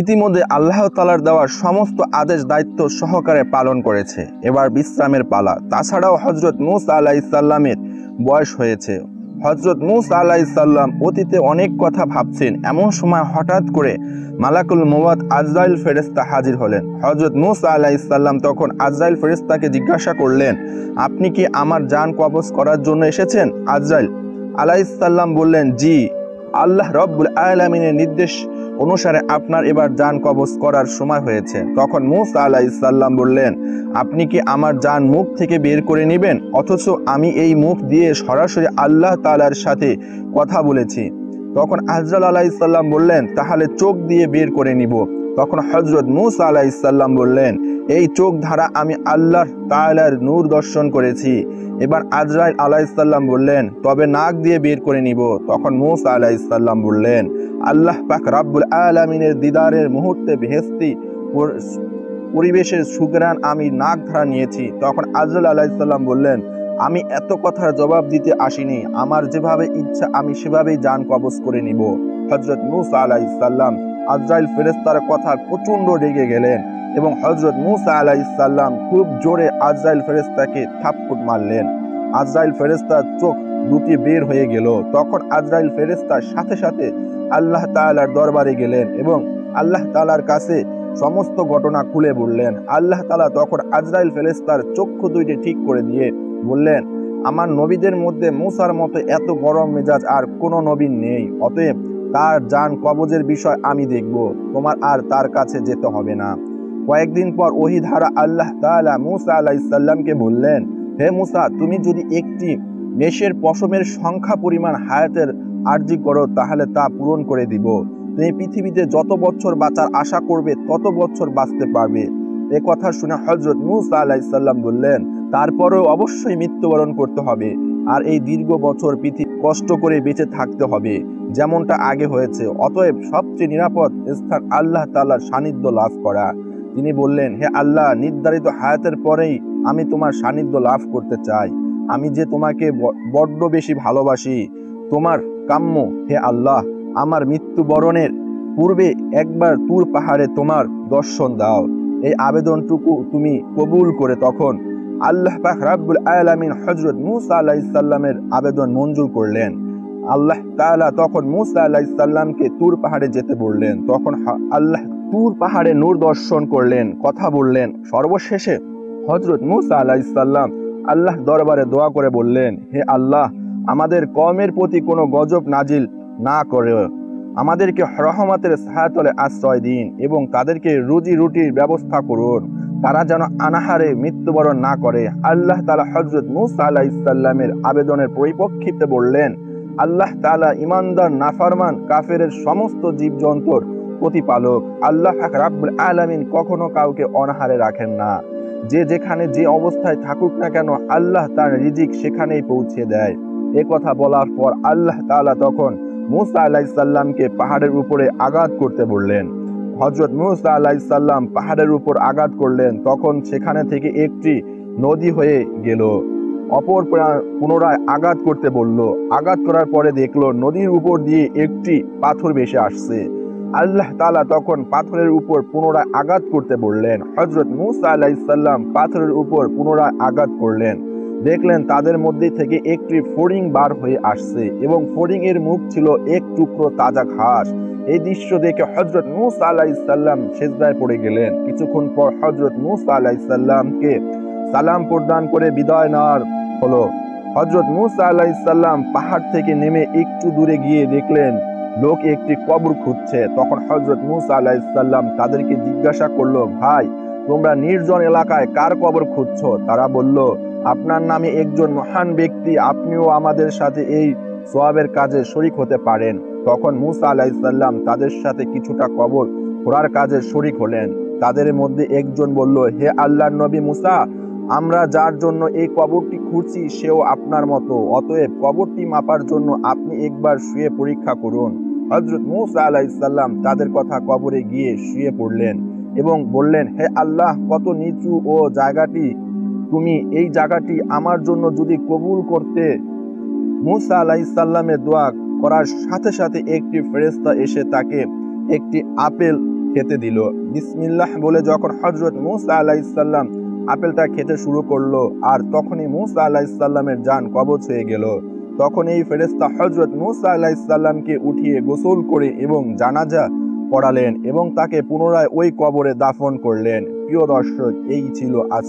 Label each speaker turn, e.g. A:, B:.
A: ইতিমধ্যে আল্লাহ তাআলার দেওয়া সমস্ত আদেশ দায়িত্ব সহকারে পালন করেছে। এবার বিশ্রামের পালা। তাছাড়াও হযরত মূসা আলাইহিস সালামের বয়স হয়েছে। হযরত মূসা আলাইহিস সালাম অতীতে অনেক কথা ভাবছেন। এমন সময় হঠাৎ করে মালাকুল মওত আজরাইল ফেরেশতা হাজির হলেন। হযরত মূসা আলাইহিস সালাম তখন আজরাইল ফেরেশতাকে জিজ্ঞাসা করলেন, আপনি কি আমার জান কবজ করার জন্য এসেছেন? আজরাইল আলাইহিস সালাম বললেন, জি, আল্লাহ রব্বুল আলামিনের নির্দেশ অনুসারে আপনার এবার জান কবজ করার সময় হয়েছে। তখন মূসা আলাইহিস সালাম বললেন, আপনি কি আমার জান মুখ থেকে বের করে নেবেন? অথচ আমি এই মুখ দিয়ে সরাসরি আল্লাহ তাআলার সাথে কথা বলেছি। তখন আজরাইল আলাইহিস সালাম বললেন, তাহলে চোখ দিয়ে বের করে নিব। তখন হযরত মূসা আলাইহিস সালাম বললেন, এই চোখ দ্বারা আমি আল্লাহ তাআলার নূর দর্শন করেছি। এবার আজরাইল আলাইহিস সালাম বললেন, তবে নাক দিয়ে বের করে নিব। তখন মূসা আলাইহিস সালাম বললেন, আল্লাহ পাক রব্বুল আলামিনের দিদারের মুহূর্তে বেহেশতি পরিবেশের সুঘ্রাণ আমি নাক দ্বারা নিয়েছি। তখন আজরাইল আলাইহিস সালাম বললেন, আমি এত কথার জবাব দিতে আসিনি, আমার যেভাবে ইচ্ছা আমি সেভাবেই জান কবজ করে নিব। হযরত মূসা আলাইহিস সালাম আজরাইল ফেরেশতার কথা প্রচণ্ড রেগে গেলেন এবং হযরত মূসা আলাইহিস সালাম খুব জোরে আজরাইল ফেরেশতাকে থাপ্পড় মারলেন। আজরাইল ফেরেশতার চোখ দুটি বের হয়ে গেল। তখন আজরাইল ফেরেশতার সাথে সাথে আল্লাহ তাআলার দরবারে গেলেন এবং আল্লাহ তাআলার কাছে সমস্ত ঘটনা খুলে বললেন। আল্লাহ তাআলা তখন আজরাইল ফেরেশতার চক্ষু দুইটি ঠিক করে দিয়ে বললেন, আমার নবীদের মধ্যে মূসার মতো এত গরম মেজাজ আর কোনো নবী নেই, অতএব তার জান কবজের বিষয় আমি দেখব, তোমার আর তার কাছে যেতে হবে না। কয়েকদিন পর ওহী দ্বারা আল্লাহ তাআলা মূসা আলাইহিস সালামকে বললেন, হে মূসা, তুমি যদি একটি মেষের পশমের সংখ্যা পরিমাণ হায়াতের আরজি করো তাহলে তা পূরণ করে দিব। তুমি পৃথিবীতে যত বছর বাঁচার আশা করবে তত বছর বাঁচতে পারবে। এ কথা শুনে হযরত মূসা আলাইহিস সালাম বললেন, তারপরেও অবশ্যই মৃত্যুবরণ করতে হবে আর এই দীর্ঘ বছর পৃথিবী কষ্ট করে বেঁচে থাকতে হবে যেমনটা আগে হয়েছে। অতএব সবচেয়ে নিরাপদ স্থান আল্লাহ তাআলার সান্নিধ্য লাভ করা। তিনি বললেন, হে আল্লাহ, নির্ধারিত হায়াতের পরেই আমি তোমার সান্নিধ্য লাভ করতে চাই। আমি যে তোমাকে বড্ড বেশি ভালোবাসি। তোমার কাম্য হে আল্লাহ, আমার মৃত্যুবরণের পূর্বে একবার তুর পাহাড়ে তোমার দর্শন দাও। এই আবেদনটুকু তুমি কবুল করে তখন আল্লাহ পাক রব্বুল আলামিন হযরত মূসা আলাইহিস সালামের আবেদন মঞ্জুর করলেন। আল্লাহ তাআলা তখন মূসা আলাইহিস সালামকে তুর পাহাড়ে যেতে বললেন। তখন আল্লাহ তুর পাহাড়ে নূর দর্শন করলেন, কথা বললেন। সর্বশেষে হযরত মূসা আলাইহিস সালাম আল্লাহ দরবারে দোয়া করে বললেন, হে আল্লাহ, আমাদের কওমের প্রতি কোনো গজব নাজিল না করে আমাদেরকে রহমতের ছায়াতলে আশ্রয় দিন এবং তাদেরকে রুজি রুটির ব্যবস্থা করুন, তারা যেন অনাহারে মৃত্যুবরণ না করে। আল্লাহ তাআলা হযরত মূসা আলাইহিস সালামের আবেদনের পরিপ্রেক্ষিতে বললেন, আল্লাহ তাআলা ঈমানদার নাফরমান কাফেরের সমস্ত জীবজন্তুর প্রতিপালক। আল্লাহ পাক রব্বুল আলামিন কখনো কাউকে অনাহারে রাখেন না। যে যেখানে যে অবস্থায় থাকুক না কেন আল্লাহ তার রিজিক সেখানেই পৌঁছে দেয়। এ কথা বলার পর আল্লাহ তাআলা তখন মূসা আলাইহিস সালামকে পাহাড়ের উপরে আঘাত করতে বললেন। হযরত মূসা আলাইহিস সালাম পাহাড়ের উপর আঘাত করলেন। তখন সেখানে থেকে একটি নদী হয়ে গেল। অপর পুনরায় আঘাত করতে বলল। আঘাত করার পরে দেখলো নদীর উপর দিয়ে একটি পাথর ভেসে আসছে। আল্লাহ তাআলা তখন পাথরের উপর পুনরায় আঘাত করতে বললেন। হযরত মূসা আলাইহিস সালাম পাথরের উপর পুনরায় আঘাত করলেন। দেখলেন তাদের মধ্যে থেকে একটি ফড়িং বার হয়ে আসছে এবং ফড়িং এর মুখ ছিল এক টুকরো তাজা ঘাস। এই দৃশ্য দেখে হযরত মূসা আলাইহিস সালাম সিজদায় পড়ে গেলেন। কিছুক্ষণ পর হযরত মূসা আলাইহিস সালামকে সালাম প্রদান করে বিদায় নেওয়ার হলো। হযরত মূসা আলাইহিস সালাম পাহাড় থেকে নেমে একটু দূরে গিয়ে দেখলেন লোক একটি কবর খুঁজছে। তখন হযরত মূসা আলাইহিস সালাম তাদেরকে জিজ্ঞাসা করলো, ভাই, তোমরা নির্জন এলাকায় কার কবর খুঁজছো? তারা বলল, আপনার নামে একজন মহান ব্যক্তি, আপনিও আমাদের সাথে এই সওয়াবের কাজে শরীক হতে পারেন। তখন মূসা আলাইহিস সালাম তাদের সাথে কিছুটা কবর খোঁড়ার কাজে শরীক হলেন। তাদের মধ্যে একজন বলল, হে আল্লাহর নবী মূসা, আমরা যার জন্য এই কবরটি খুঁজছি সেও আপনার মতো, অতএব কবরটি মাপার জন্য আপনি একবার শুয়ে পরীক্ষা করুন। হযরত মূসা আলাইহিস সালাম তাদের কথা কবরে গিয়ে শুয়ে পড়লেন এবং বললেন, হে আল্লাহ, কত নিচু ও জায়গাটি, তুমি এই জায়গাটি আমার জন্য যদি কবুল করতে। মূসা আলাইহিস সালামের দোয়া করার সাথে সাথে একটি ফেরেশতা এসে তাকে একটি আপেল খেতে দিল। বিসমিল্লাহ বলে যখন হযরত মূসা আলাইহিস সালাম আপেলটা খেতে শুরু করলো, আর তখনই মূসা আলাইহিস সালামের জান কবজ হয়ে গেল। তখন এই ফেরেশতা হযরত মূসা আলাইহিস সালামকে উঠিয়ে গোসল করে এবং জানাজা পড়ালেন এবং তাকে পুনরায় ওই কবরে দাফন করলেন। প্রিয় দর্শক, এই ছিল আজ